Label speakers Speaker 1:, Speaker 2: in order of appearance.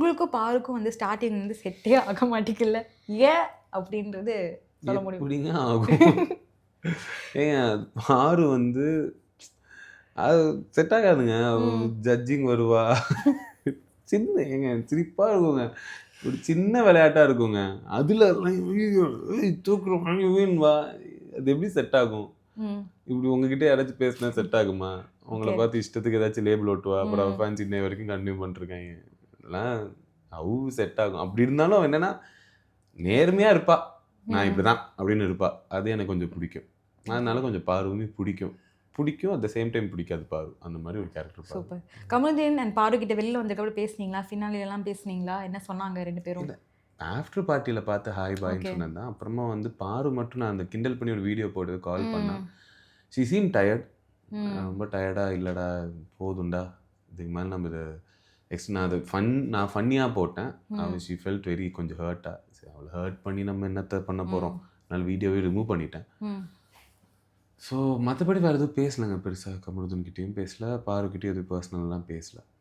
Speaker 1: உங்களுக்கும் பாருக்கும் வந்து ஸ்டார்டிங் வந்து செட்டே ஆக மாட்டேங்கல, ஏன் அப்படின்றது சொல்ல முடியும்?
Speaker 2: எப்படிங்க ஆகும்? ஏங்க பாரு வந்து அது செட் ஆகாதுங்க. ஜட்ஜிங் வருவா. சின்ன ஏங்க சிரிப்பா இருக்குங்க. ஒரு சின்ன விளையாட்டா இருக்குங்க. அதுல ஐயோ தூக்குறோம் வா அது எப்படி செட் ஆகும்? இப்படி உங்ககிட்ட யாராச்சும் பேசினா செட் ஆகுமா? உங்கள
Speaker 1: ஓகே.
Speaker 2: பார்த்து இஷ்டத்துக்கு ஏதாச்சும் லேபிள் ஒட்டுவா. அப்புறம் அவ ஃபேன்ஸ் இன்னை வரைக்கும் கன்டினியூ பண்ணிருக்காங்க. இதெல்லாம் ஹவ் செட் ஆகும். அப்படி இருந்தாலும் என்னன்னா, நேர்மையா இருப்பா. நான் இப்படிதான் அப்படின்னு இருப்பா. அது எனக்கு கொஞ்சம் பிடிக்கும். அதனால கொஞ்சம் பாருவுமே பிடிக்கும். பிடிக்கும் அட் த சேம் டைம் பிடிக்காது பாரு. அந்த மாதிரி ஒரு கேரக்டர் பாரு.
Speaker 1: சூப்பர். கமருதீன் அண்ட் பாரு கிட்ட வெளில வந்ததுக்கப்புறம் பேசுனீங்களா? ஃபினாலேலாம் பேசுனீங்களா? என்ன சொன்னாங்க 2 பேரும்?
Speaker 2: இல்ல. ஆஃப்டர் பார்ட்டில பார்த்து ஹாய் பாய்ன்னு
Speaker 1: ஓகே.
Speaker 2: சொன்னது தான். அப்புறமா வந்து பாரு மட்டும் நான் அந்த கிண்டல் பண்ணி ஒரு வீடியோ போட்டு கால் பண்ணா. She seem tired. ரொம்ப டயர்டா இல்லடா போதும்டா. இதுக்கு மேல நம்ம இத நான் அது நான் ஃபன்னியா போட்டேன். ஷி ஃபெல்ட் வெரி கொஞ்சம் ஹர்ட்டா. சரி அவள ஹர்ட் பண்ணி நம்ம என்னத்த பண்ண போறோம்? அதனால வீடியோவே ரிமூவ் பண்ணிட்டேன். ஸோ மத்தபடி வேற எதுவும் பேசலங்க பெருசா. கமருதீன் கிட்டயும் பேசல. பாரு கிட்டயும் எதுவும் பர்சனல்லாம் பேசல.